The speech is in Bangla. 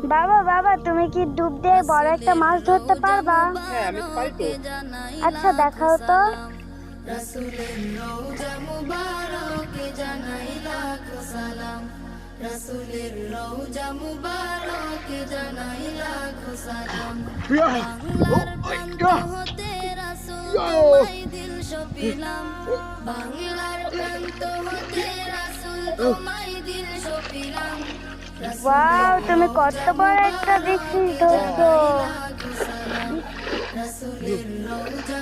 বাবা বাবা, তুমি কি ডুব দিয়ে বড় একটা মাছ ধরতে পারবা? হ্যাঁ, আমি পারি তো। আচ্ছা, দেখাও তো। রাসূলের রওজা মুবারকে জানাই লাখো সালাম, রাসূলের রওজা মুবারকে জানাই লাখো সালাম। বাংলার প্রান্ত হতে রাসূল তোমায় দিল সপিলাম, বাংলার প্রান্ত হতে রাসূল তোমায় দিল সপিলাম। ওয়াও, তুমি কত বড় একটা বৃক্ষ ধরছো। রাসূলের রওজা